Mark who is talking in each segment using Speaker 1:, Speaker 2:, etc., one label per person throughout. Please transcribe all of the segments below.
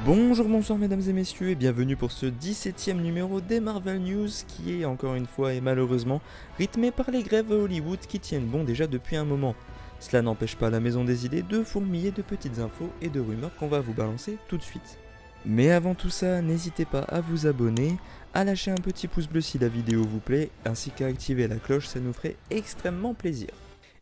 Speaker 1: Bonjour, bonsoir mesdames et messieurs et bienvenue pour ce 17ème numéro des Marvel News qui est encore une fois et malheureusement rythmé par les grèves à Hollywood qui tiennent bon déjà depuis un moment. Cela n'empêche pas la maison des idées de fourmiller de petites infos et de rumeurs qu'on va vous balancer tout de suite. Mais avant tout ça, n'hésitez pas à vous abonner, à lâcher un petit pouce bleu si la vidéo vous plaît, ainsi qu'à activer la cloche, ça nous ferait extrêmement plaisir.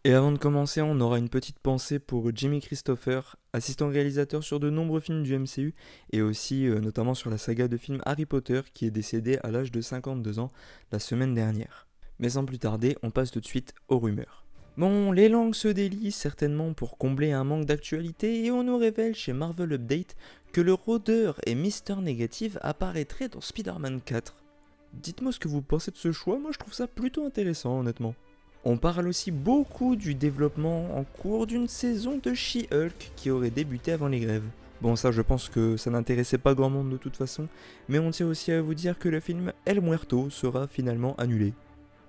Speaker 1: Et avant de commencer, on aura une petite pensée pour Jimmy Christopher, assistant réalisateur sur de nombreux films du MCU et aussi notamment sur la saga de films Harry Potter qui est décédé à l'âge de 52 ans la semaine dernière. Mais sans plus tarder, on passe tout de suite aux rumeurs. Bon, les langues se délient certainement pour combler un manque d'actualité et on nous révèle chez Marvel Update que le rôdeur et Mister Négative apparaîtraient dans Spider-Man 4. Dites-moi ce que vous pensez de ce choix, moi je trouve ça plutôt intéressant honnêtement. On parle aussi beaucoup du développement en cours d'une saison de She-Hulk qui aurait débuté avant les grèves. Bon, ça je pense que ça n'intéressait pas grand monde de toute façon, mais on tient aussi à vous dire que le film El Muerto sera finalement annulé.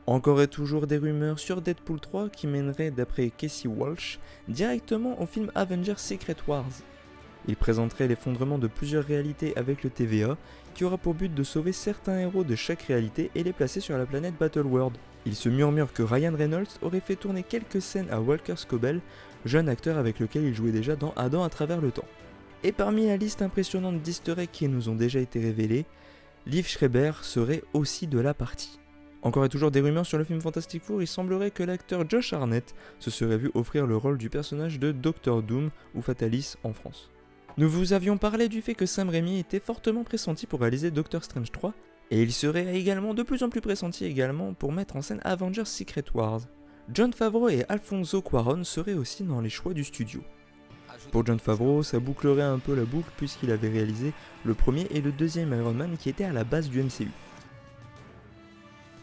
Speaker 1: Encore et toujours des rumeurs sur Deadpool 3 qui mèneraient d'après Casey Walsh directement au film Avengers Secret Wars. Il présenterait l'effondrement de plusieurs réalités avec le TVA, qui aura pour but de sauver certains héros de chaque réalité et les placer sur la planète Battleworld. Il se murmure que Ryan Reynolds aurait fait tourner quelques scènes à Walker Scobell, jeune acteur avec lequel il jouait déjà dans Adam à travers le temps. Et parmi la liste impressionnante d'easter eggs qui nous ont déjà été révélés, Liev Schreiber serait aussi de la partie. Encore et toujours des rumeurs sur le film Fantastic Four, il semblerait que l'acteur Josh Hartnett se serait vu offrir le rôle du personnage de Doctor Doom ou Fatalis en France. Nous vous avions parlé du fait que Sam Raimi était fortement pressenti pour réaliser Doctor Strange 3, et il serait également de plus en plus pressenti également pour mettre en scène Avengers Secret Wars. John Favreau et Alfonso Cuarón seraient aussi dans les choix du studio. Pour John Favreau, ça bouclerait un peu la boucle puisqu'il avait réalisé le premier et le deuxième Iron Man qui étaient à la base du MCU.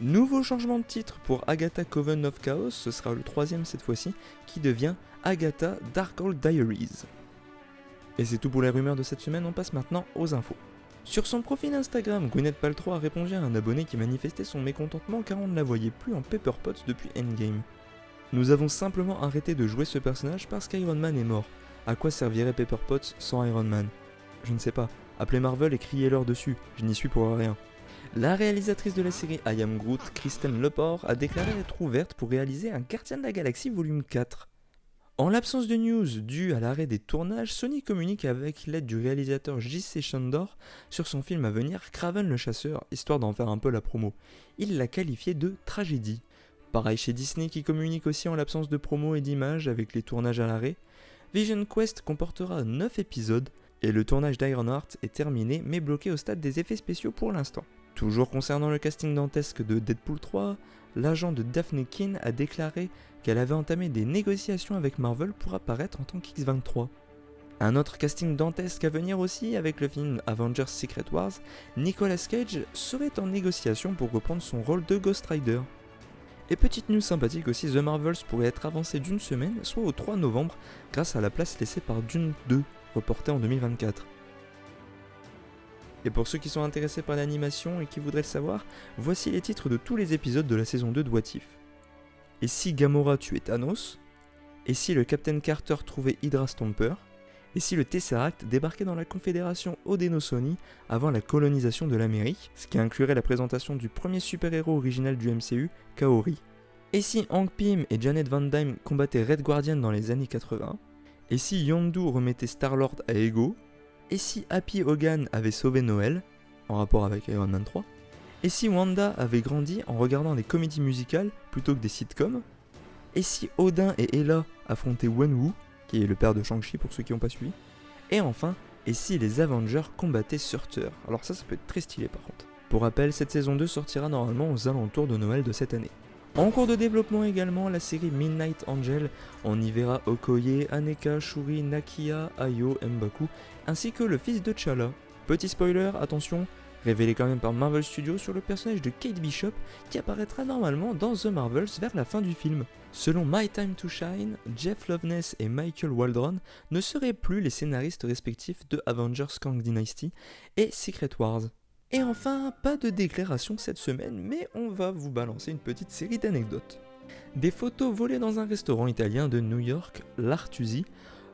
Speaker 1: Nouveau changement de titre pour Agatha Coven of Chaos, ce sera le troisième cette fois-ci, qui devient Agatha Darkhold Diaries. Et c'est tout pour les rumeurs de cette semaine, on passe maintenant aux infos. Sur son profil Instagram, Gwyneth Paltrow a répondu à un abonné qui manifestait son mécontentement car on ne la voyait plus en Pepper Potts depuis Endgame. Nous avons simplement arrêté de jouer ce personnage parce qu'Iron Man est mort. À quoi servirait Pepper Potts sans Iron Man ? Je ne sais pas. Appelez Marvel et criez-leur dessus, je n'y suis pour rien. La réalisatrice de la série I Am Groot, Kristen Lepore, a déclaré être ouverte pour réaliser un Gardien de la Galaxie volume 4. En l'absence de news due à l'arrêt des tournages, Sony communique avec l'aide du réalisateur J.C. Chandor sur son film à venir Kraven le Chasseur, histoire d'en faire un peu la promo. Il l'a qualifié de tragédie. Pareil chez Disney qui communique aussi en l'absence de promo et d'images avec les tournages à l'arrêt. Vision Quest comportera 9 épisodes et le tournage d'Ironheart est terminé mais bloqué au stade des effets spéciaux pour l'instant. Toujours concernant le casting dantesque de Deadpool 3, l'agent de Daphne Keane a déclaré qu'elle avait entamé des négociations avec Marvel pour apparaître en tant qu'X-23. Un autre casting dantesque à venir aussi avec le film Avengers Secret Wars, Nicolas Cage serait en négociation pour reprendre son rôle de Ghost Rider. Et petite news sympathique aussi, The Marvels pourrait être avancé d'une semaine, soit au 3 novembre, grâce à la place laissée par Dune 2, reportée en 2024. Et pour ceux qui sont intéressés par l'animation et qui voudraient le savoir, voici les titres de tous les épisodes de la saison 2 de What If. Et si Gamora tuait Thanos ? Et si le Captain Carter trouvait Hydra Stomper ? Et si le Tesseract débarquait dans la confédération Haudenosaunee avant la colonisation de l'Amérique, ce qui inclurait la présentation du premier super-héros original du MCU, Kaori ? Et si Hank Pym et Janet Van Dyne combattaient Red Guardian dans les années 80 ? Et si Yondu remettait Star-Lord à Ego ? Et si Happy Hogan avait sauvé Noël, en rapport avec Iron Man 3 ? Et si Wanda avait grandi en regardant des comédies musicales plutôt que des sitcoms ? Et si Odin et Hela affrontaient Wenwu, qui est le père de Shang-Chi pour ceux qui n'ont pas suivi ? Et enfin, et si les Avengers combattaient Surtur ? Alors ça peut être très stylé par contre. Pour rappel, cette saison 2 sortira normalement aux alentours de Noël de cette année. En cours de développement également, la série Midnight Angel, on y verra Okoye, Aneka, Shuri, Nakia, Ayo, M'Baku, ainsi que le fils de T'Challa. Petit spoiler, attention, révélé quand même par Marvel Studios sur le personnage de Kate Bishop qui apparaîtra normalement dans The Marvels vers la fin du film. Selon My Time to Shine, Jeff Loveness et Michael Waldron ne seraient plus les scénaristes respectifs de Avengers Kang Dynasty et Secret Wars. Et enfin, pas de déclaration cette semaine, mais on va vous balancer une petite série d'anecdotes. Des photos volées dans un restaurant italien de New York, l'Artusi,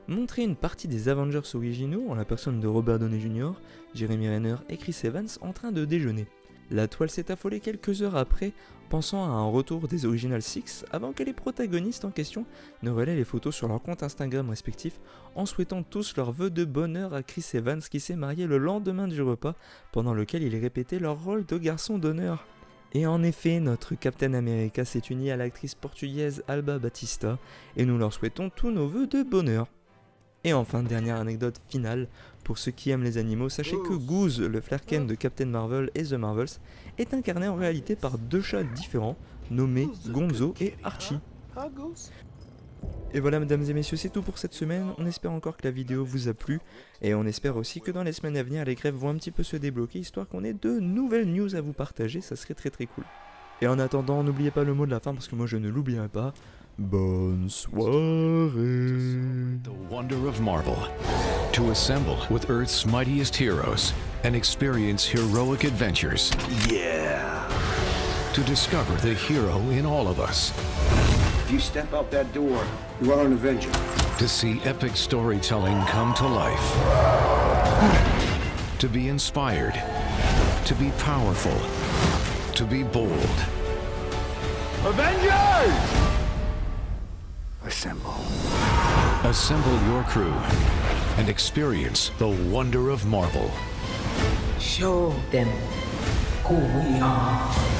Speaker 1: montraient une partie des Avengers originaux en la personne de Robert Downey Jr., Jeremy Renner et Chris Evans en train de déjeuner. La toile s'est affolée quelques heures après, pensant à un retour des Original Six avant que les protagonistes en question ne relaient les photos sur leur compte Instagram respectif en souhaitant tous leurs vœux de bonheur à Chris Evans qui s'est marié le lendemain du repas pendant lequel ils répétaient leur rôle de garçon d'honneur. Et en effet, notre Captain America s'est uni à l'actrice portugaise Alba Batista et nous leur souhaitons tous nos vœux de bonheur. Et enfin, dernière anecdote finale, pour ceux qui aiment les animaux, sachez que Goose, le Flerken de Captain Marvel et The Marvels, est incarné en réalité par deux chats différents, nommés Gonzo et Archie. Et voilà mesdames et messieurs, c'est tout pour cette semaine, on espère encore que la vidéo vous a plu, et on espère aussi que dans les semaines à venir, les grèves vont un petit peu se débloquer, histoire qu'on ait de nouvelles news à vous partager, ça serait très cool. Et en attendant, n'oubliez pas le mot de la fin, parce que moi je ne l'oublierai pas. Bonne soirée.
Speaker 2: The wonder of Marvel. To assemble with Earth's mightiest heroes and experience heroic adventures.
Speaker 3: Yeah.
Speaker 2: To discover the hero in all of us.
Speaker 3: If you step out that door, you are an Avenger.
Speaker 2: To see epic storytelling come to life. To be inspired. To be powerful. To be bold.
Speaker 3: Avengers! Assemble.
Speaker 2: Assemble your crew and experience the wonder of Marvel.
Speaker 4: Show them who we are.